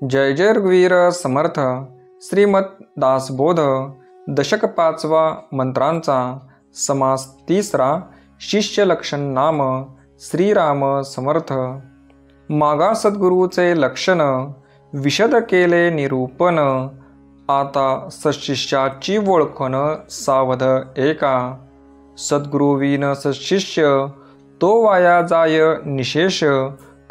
जय जय रघुवीर समर्थ. श्रीमद दासबोध दशक 5वा मंत्रांचा समास 3रा. शिष्य लक्षण नाम श्रीराम समर्थ. मागा सद्गुरूचे लक्षण विशद केले निरूपण. आता सशिष्याची ओळखण सावध एका. सद्गुरुविन सशिष्य तो वाया जाय निशेष.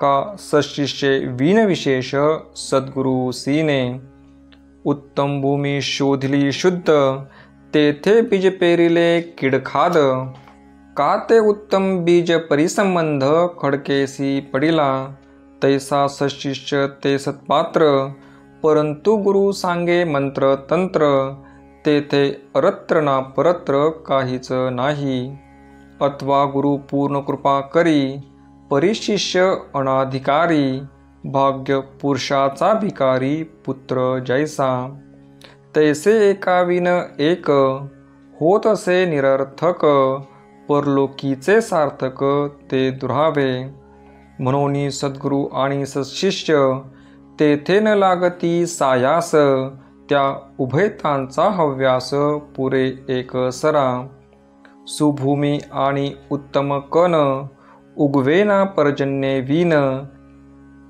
का सशिष्ये विन विशेष सद्गुरु सीने. उत्तम भूमी शोधली शुद्ध तेथे बीज पेरिले किडखाद. का ते उत्तम बीज परिसंबंध खडकेसी पडिला. तैसा सशिष्य ते सत्पात्र परंतु गुरु सांगे मंत्र तंत्र. तेथे अरत्र ना परत्र काहीच नाही. अथवा गुरु पूर्ण कृपा करी परिशिष्य अनाधिकारी. भाग्य पुरुषाचा भिकारी पुत्र जैसा. तैसे एकाविन एक होत असे निरर्थक. परलोकीचे सार्थक ते दुरावे. म्हणून सद्गुरु आणि सशिष्य तेथे न लागती सायास. त्या उभयतांचा हव्यास पुरे एक सरा. सुभूमी आणि उत्तम कण उगवेना पर्जन्ये विन.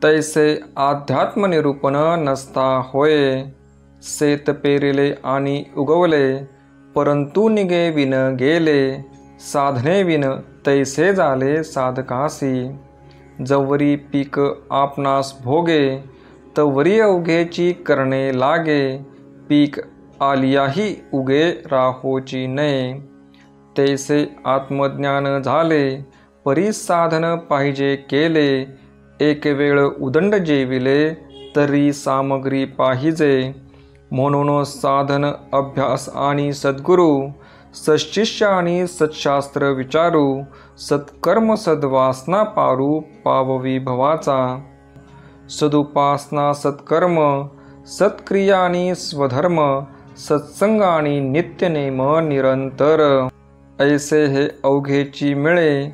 तैसे आध्यात्म निरूपण नसता होय. शेत पेरिले आणि उगवले परंतु निगे विन गेले. साधने विन तैसे झाले साधकासी. जवरी पीक आपणास भोगे तवरी अवघेची करणे लागे. पीक आलियाही उगे राहोची नये. तैसे आत्मज्ञान झाले परिसाधन पाहिजे केले. एक वेळ उदंड जेविले तरी सामग्री पाहिजे. म्हणून साधन अभ्यास आणि सद्गुरु. सशिष्य आणि सत्शास्त्र विचारू. सत्कर्म सद्वासना पारू पाववी भवाचा. सदुपासना सत्कर्म सत्क्रिया आणि स्वधर्म. सत्संग आणि नित्यनेम निरंतर. ऐसे हे अवघेची मिळे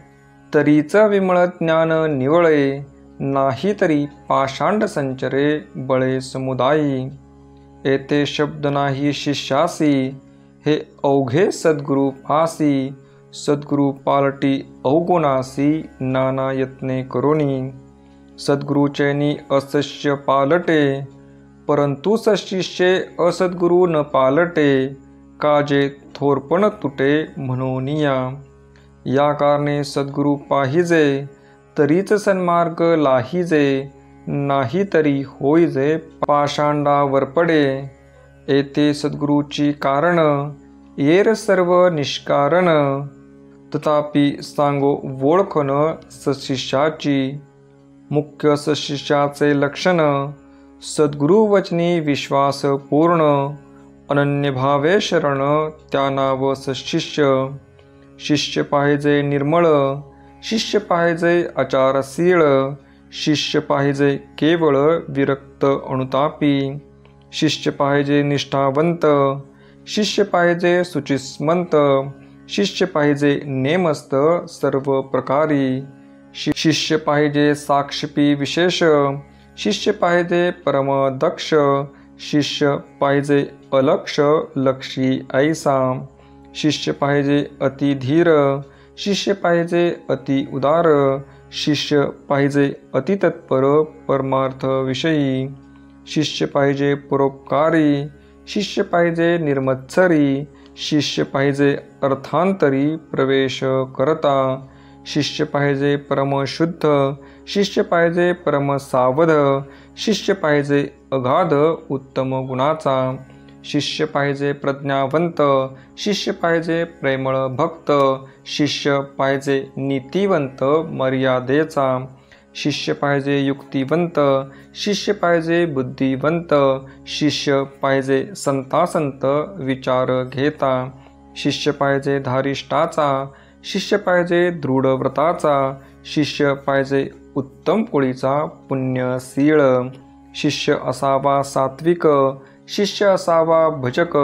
तरीच विमळ ज्ञान निवळे. नाही तरी पाषांड संचरे बळे समुदायी. येथे शब्द नाही शिष्यासी हे अवघे सद्गुरु पासी. सद्गुरु पालटी अवगुणासी नाना यत्ने करोनी. सद्गुरुचैनी असस्य पालटे परंतु सशिष्ये असद्गुरु न पालटे. काजे थोरपण तुटे म्हणूनिया. या कारणे सद्गुरु पाहिजे तरीच सन्मार्ग लाहिजे. नाही तरी होईजे पाषांडावर पडे. येथे सद्गुरूची कारण येर सर्व निष्कारण. तथापि सांगो ओळखन सशिष्याची. मुख्य सशिष्याचे लक्षण सद्गुरु वचनी विश्वास पूर्ण. अनन्य भावे शरण त्या नाव सशिष्य. शिष्य पाहिजे निर्मळ. शिष्य पाहिजे आचारशील. शिष्य पाहिजे केवळ विरक्त अनुतापी. शिष्य पाहिजे निष्ठावंत. शिष्य पाहिजे शुचिस्मंत. शिष्य पाहिजे नेमस्त सर्व प्रकारी. शिष्य पाहिजे साक्षपी विशेष. शिष्य पाहिजे परमदक्ष. शिष्य पाहिजे अलक्ष लक्षी ऐसा. शिष्य पाहिजे अति धीर. शिष्य पाहिजे अति उदार. शिष्य पाहिजे अति तत्पर परमार्थ विषयी. शिष्य पाहिजे परोपकारी. शिष्य पाहिजे निर्मत्सरी. शिष्य पाहिजे अर्थांतरी प्रवेश करता. शिष्य पाहिजे परमशुद्ध. शिष्य पाहिजे परमसावध. शिष्य पाहिजे अगाध उत्तम गुणाचा. शिष्य पाहिजे प्रज्ञावंत. शिष्य पाहिजे प्रेमळ भक्त. शिष्य पाहिजे नीतिवंत मर्यादेचा. शिष्य पाहिजे युक्तिवंत. शिष्य पाहिजे बुद्धिवंत. शिष्य पाहिजे संतासंत विचार घेता. शिष्य पाहिजे धारिष्ठाचा. शिष्य पाहिजे दृढ व्रताचा. शिष्य पाहिजे उत्तम कुळीचा पुण्यशीळ. शिष्य असावा सात्विक. शिष्य असावा भजक.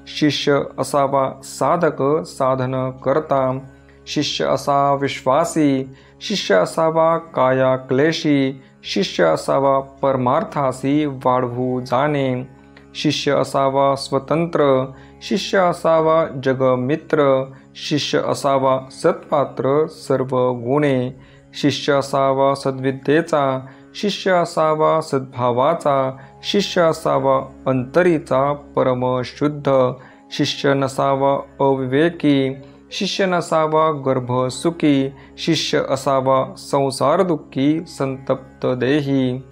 शिष्य असावा साधक साधन करता. शिष्य असा विश्वासी. शिष्य असावा काया क्लेशी. शिष्य असावा परमार्थासी वाढवू जाणे, शिष्य असावा स्वतंत्र, शिष्य असावा जगमित्र, शिष्य असावा सत्पात्र सर्व गुणे, शिष्य असावा सद्विद्येचा, शिष्य असावा सद्भावाचा, शिष्य असावा अंतरीचा परमशुद्ध, शिष्य नसावा अविवेकी, शिष्य नसावा गर्भसुखी, शिष्य असावा संसार दुःखी संतप्त देही.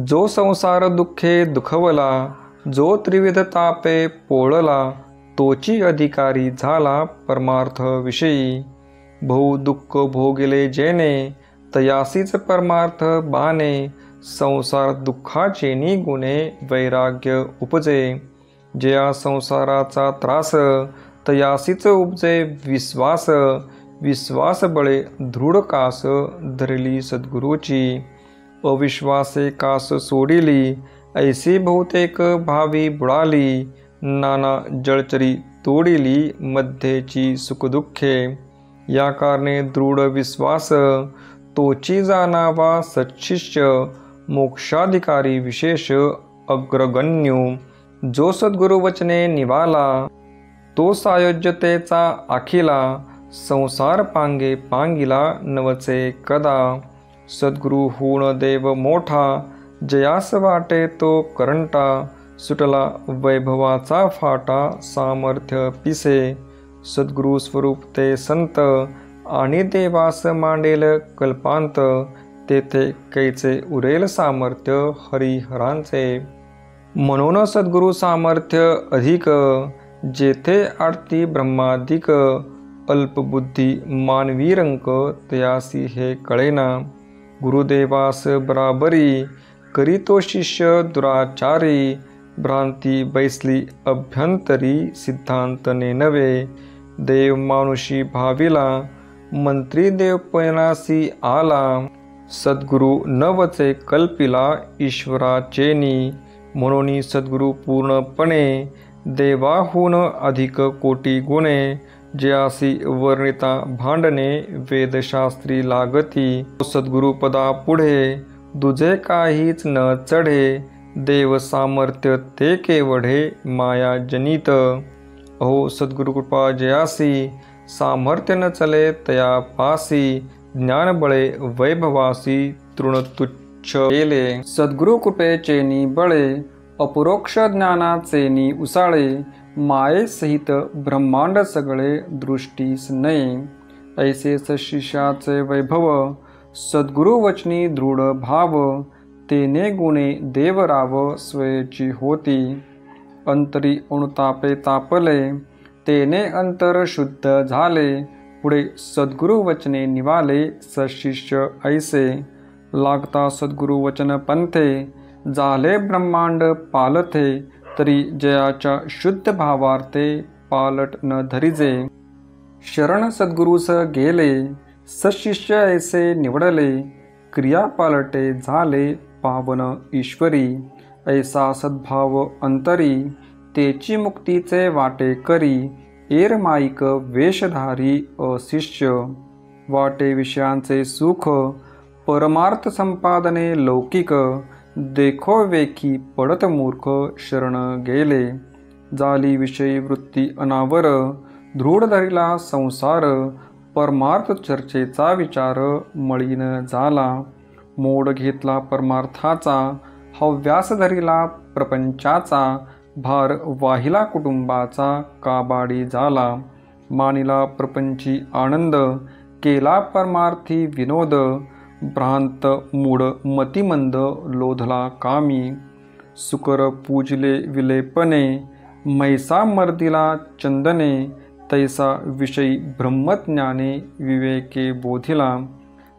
जो संसार दुःखे दुखवला, जो त्रिविध तापे पोळला, तोची अधिकारी झाला परमार्थ विषयी. बहु दुःख भोगिले जेने, तयासीच परमार्थ बाणे, संसार दुःखाचे गुणे वैराग्य उपजे. जया संसाराचा त्रास, तयासीच उपजे विश्वास, विश्वास बळे दृढ कास धरली सद्गुरूची. अविश्वासे कास सोडिली, ऐसी बहुतेक भावी बुडाली, नाना जळचरी तोडिली मध्येची सुखदुःखे. या कारणे दृढ विश्वास, तोची जाणावा सच्शिष्य, मोक्षाधिकारी विशेष अग्रगण्यू. जो सद्गुरु वचने निवाला, तो सायोज्यतेचा आखिला, संसार पांगे पांगिला नवचे कदा. सद्गुरु होऊन देव मोठा, जयास वाटे तो करंटा, सुटला वैभवाचा फाटा सामर्थ्य पिसे. सद्गुरु स्वरूप ते संत, आणि देवास मांडेल कल्पांत, तेथे कैचे उरेल सामर्थ्य हरिहरांचे. म्हणून सद्गुरु सामर्थ्य अधिक, जेथे आडती ब्रह्मादिक, अल्पबुद्धी मानवी रंक तयासी हे कळेना. गुरुदेवास बराबरी, करी तो शिष्य दुराचारी, भ्रांती बैसली अभ्यंतरी सिद्धांत नेनवे. देव मानुषी भाविला, मंत्री देवपणासी आला, सद्गुरु नवचे कल्पिला ईश्वराचेनी. म्हणून सद्गुरु पूर्णपणे, देवाहून अधिक कोटी गुणे, ज्यासी वर्णिता भांडणे वेदशास्त्री लागती. सद्गुरु पदा पुढे दुजे काहीच न चढे, देव सामर्थ्य ते केवढे माया जनित. अहो सद्गुरु कृपा जयासी, सामर्थ्य न चले तया पासी, ज्ञानबळे वैभवासी तृणतुच्छ केले. सद्गुरु कृपेचेनी बळे, अपरोक्ष ज्ञानाचेनी उसाळे, माये सहित ब्रह्मांड सगळे दृष्टीस नये. ऐसे सशिष्याचे वैभव, सद्गुरु वचनी दृढ भाव, तेने गुणे देवराव स्वयची होती. अंतरी अनुतापे तापले, तेने अंतर शुद्ध झाले, पुढे सद्गुरु वचने निवाले सशिष्य ऐसे. लागता सद्गुरु वचन पंथे, झाले ब्रह्मांड पालथे, तरी जयाच्या शुद्ध भावार्थे पालट न धरिजे. शरण सद्गुरुस गेले, सशिष्य ऐसे निवडले, क्रिया पालटे झाले पावन ईश्वरी. ऐसा सद्भाव अंतरी, तेची मुक्तीचे वाटे करी, एरमाईक वेशधारी अशिष्य. वाटे विषयांचे सुख, परमार्थ संपादने लौकिक, देखो वेखी पडत मूर्ख शरण गेले. झाली विषयी वृत्ती अनावर, दृढ धरिला संसार, परमार्थ चर्चेचा विचार मळीन झाला. मोड घेतला परमार्थाचा, हव्यास धरिला प्रपंचाचा, भार वाहिला कुटुंबाचा काबाडी झाला. मानिला प्रपंची आनंद, केला परमार्थी विनोद, भ्रांत मूढ मतिमंद लोधला कामी. सुकर पूजले विलेपने, म्हैसा मर्दिला चंदने, तैसा विषयी ब्रह्मज्ञाने विवेके बोधिला.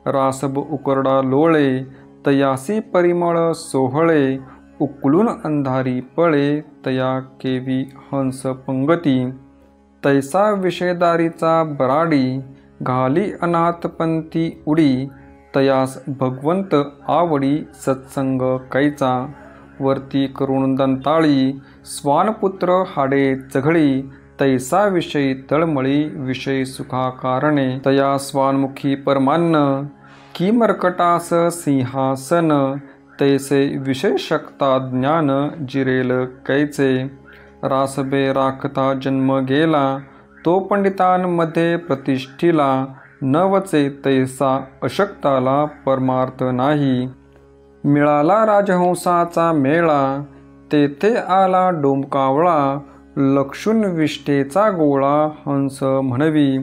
रासब उकरडा लोळे, तयासी परिमळ सोहळे, उकलून अंधारी पळे, तया केवी हंस पंगती. तैसा विषयदारीचा बराडी, घाली अनाथपंथी उडी, तयास भगवंत आवडी सत्संग कैचा. वरती करुण दंताळी, स्वानपुत्र हाडे चघळी, तैसा विषयी तळमळी, विषय सुखा कारणे. तया स्वानमुखी परमान्न, की मर्कटास सिंहासन, तैसे विषय शकता ज्ञान जिरेल कैचे. रासबे राखता जन्म गेला, तो पंडितांमध्ये प्रतिष्ठिला. नवचे तैसा अशक्ताला परमार्थ नाही. मिळाला राजहंसाचा मेळा, तेथे आला डोमकावळा. लक्षून विष्ठेचा गोळा हंस म्हणवी,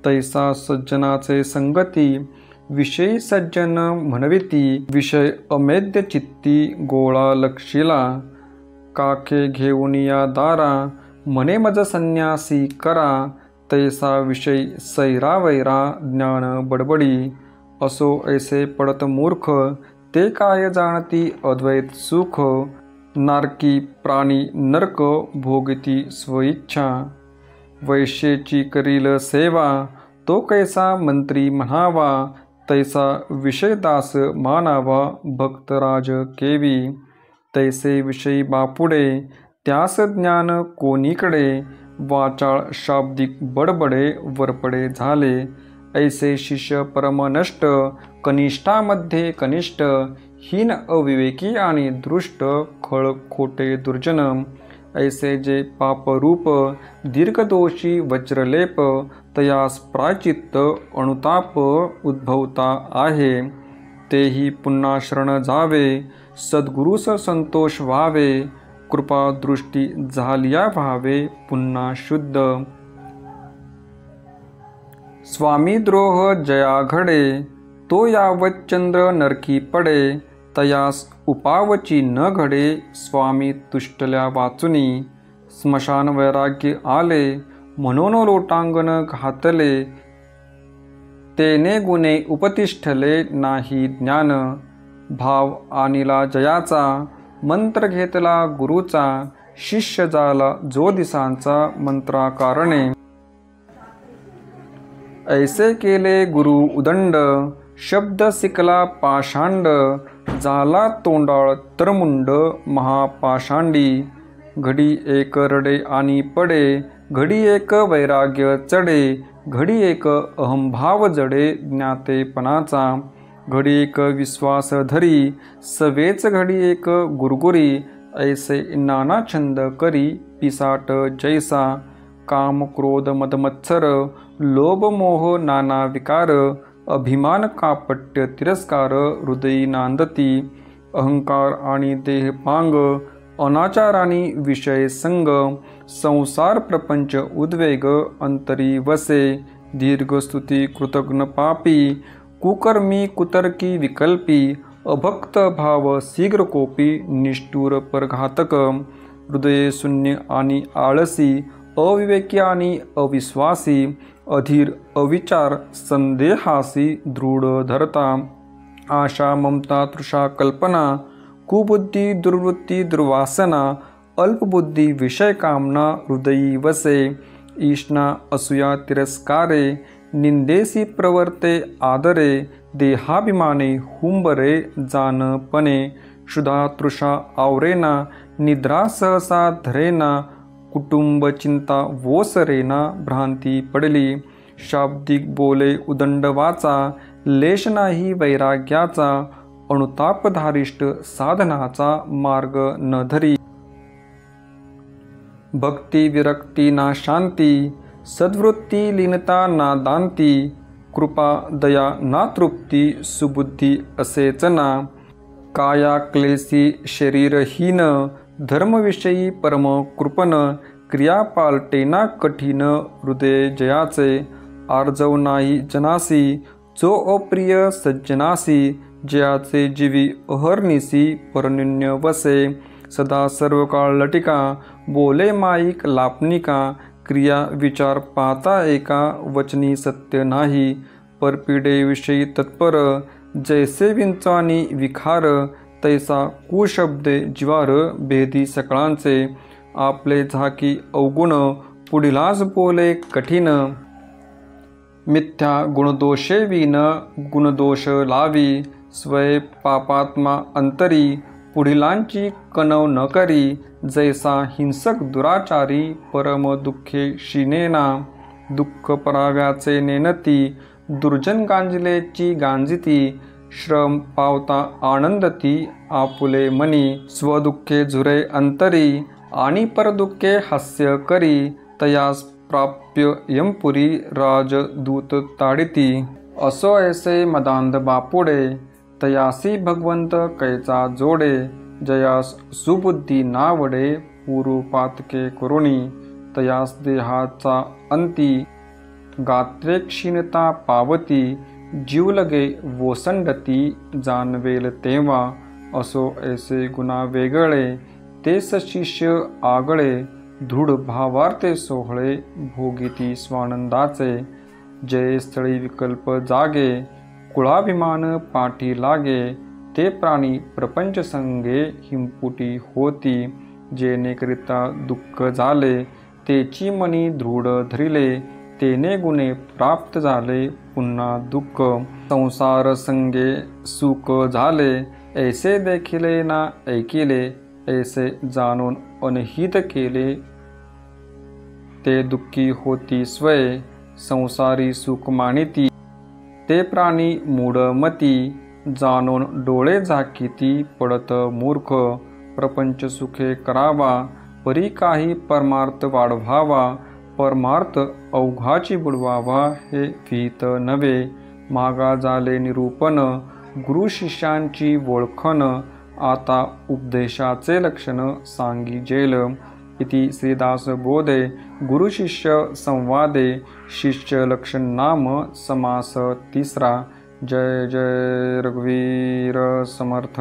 तैसा सज्जनाचे संगती. विषयी सज्जन म्हणविती, विषय अमेद्य चित्ती गोळा लक्षिला. काखे घेऊन या दारा, म्हणे मज संन्यासी करा. तैसा विषयी सैरा वैरा ज्ञान बडबडी. असो ऐसे पडत मूर्ख, ते काय जाणती अद्वैत सुख. नारकी प्राणी नरक भोगती स्वइच्छा. वैश्येची करील सेवा, तो कैसा मंत्री म्हणावा. तैसा विषयदास मानावा भक्तराज केवी. तैसे विषयी बापुडे, त्यास ज्ञान कोणीकडे. वाचाळ शाब्दिक बडबडे वरपडे झाले. ऐसे शिष्य परमनष्ट, कनिष्ठामध्ये कनिष्ठ. हीन अविवेकी आणि दृष्ट, खळ खोटे दुर्जन. ऐसे जे पापरूप दीर्घदोषी वज्रलेप, तयास प्रायचित्त अनुताप उद्भवता आहे. तेही पुन्हा शरण जावे, सद्गुरुस संतोष व्हावे. कृपा दृष्टी झालिया व्हावे पुन्हा शुद्ध. स्वामी द्रोह जया घडे, तो यावत चंद्र नरकी पडे. तयास उपावची न घडे, स्वामी तुष्टल्या वाचुनी. स्मशान वैराग्य आले, म्हणून लोटांगण घातले. तेने गुणे उपतिष्ठले नाही ज्ञान. भाव आणिला जयाचा, मंत्र घेतला गुरुचा. शिष्य झाला जो दिसांचा मंत्राकारणे. ऐसे केले गुरु उदंड, शब्द सिकला पाषांड. झाला तोंडाळ तरमुंड महापाषांडी. घडी एक रडे आणि पडे, घडी एक वैराग्य चढे. घडी एक अहंभाव जडे ज्ञातेपणाचा. घडी एक विश्वास धरी, सवेच घडी एक गुरगुरी. ऐसे नाना छंद करी पिसाट जैसा. काम क्रोध मदमत्सर, लोभ मोह नाना विकार. अभिमान कापट्य तिरस्कार हृदयी नांदती. अहंकार आणि देहपांग, अनाचारानी विषय संग. संसार प्रपंच उद्वेग अंतरी वसे. दीर्घस्तुती कृतघ्न पापी, कुकर्मी कुतर्की विकल्पी. अभक्त भाव शीघ्र कोपी, निष्ठुर परघातक. हृदय शून्य आणि आळसी, अविवेकी आणि अविश्वासी. अधीर अविचार संदेहासी दृढ धरता. आशा ममता तृषा कल्पना. कुबुद्धी दुर्वृत्ती दुर्वासना. अल्पबुद्धी विषय कामना हृदयी वसे. ईष्णा असूया तिरस्कारे, निंदेसी प्रवर्ते आदरे. देहाभिमाने हुंबरे जानपणे. क्षुधा तृषा आवरेना, निद्रा सहसा धरेना. कुटुंब चिंता वोसरेना, भ्रांती पडली. शाब्दिक बोले उदंड वाचा, लेश नाही वैराग्याचा. अनुतापधारिष्ट साधनाचा मार्ग न धरी. भक्ती विरक्ती ना शांती, सद्वृत्ती लीनता ना दांती. कृपा दया ना तृप्ती, सुबुद्धी असेच ना. काया क्लेशी शरीरहीन, धर्मविषयी परम कृपण. क्रिया पालटेना कठीण, हृदय जयाचे. आर्जव नाही जनासी, जो अप्रिय सज्जनासी. जयाचे जीवी अहर्निसी, परनिन्य वसे. सदा सर्व काळ लटिका, बोले माईक लापनिका. क्रिया विचार पाहता एका, वचनी सत्य नाही. परपिडे विषयी तत्पर, जैसे विंचानी विखार. तैसा कुशब्दे जिवार, भेदी सकळांचे. आपले झाकी अवगुण, पुढिलाच बोले कठीण. मिथ्या गुणदोषे विन, गुणदोष लावी. स्वय पापात्मा अंतरी, पुढिलांची कणव न करी. जैसा हिंसक दुराचारी, परम दुःखे शिनेना. दुःख पराव्याचे नेनती, दुर्जन गांजिलेची गांजिती, श्रम पावता आनंदती आपुले मनी, स्वदुःखे झुरे अंतरी, आणि परदुःखे हास्य करी, तयास प्राप्य यमपुरी राजदूत ताडिती, असो ऐसे मदांध बापुडे, तयासी भगवंत कैचा जोडे, जयास सुबुद्धी नावडे, पूर्वपातके करुणी, तयास देहाचा अंती, गात्रे क्षीणता पावती, जीवलगे वोसंडती, जानवेल तेव्हा, असो ऐसे गुणा वेगळे, तेस शिष्य आगळे, दृढ भावार्थे सोहळे, भोगिती स्वानंदाचे, जय स्थळी विकल्प जागे, कुळाभिमान पाठी लागे, ते प्राणी प्रपंच संगे हिंपुटी होती, जेणेकरिता दुःख झाले, तेची मनी दृढ धरिले, तेने गुणे प्राप्त झाले, पुन्हा दुःख, संसार संगे सुख झाले, ऐसे देखिले ना ऐकिले, ऐसे जाणून अनहित केले, ते दुःखी होती स्वय, संसारी सुख मानिती, ते प्राणी मूढमती, जाणून डोळे झाकिती, पडत मूर्ख, प्रपंच सुखे करावा, परी काही परमार्थ वाढवावा, परमार्थ अवघाची बुडवावा, हे विहित नव्हे, मागा झाले निरूपण, गुरु शिष्यांची ओळखण, आता उपदेशाचे लक्षण सांगिजेल, इति श्रीदास बोधे गुरु शिष्य संवादे, शिष्य लक्षण नाम समास तिसरा। जय जय रघुवीर समर्थ।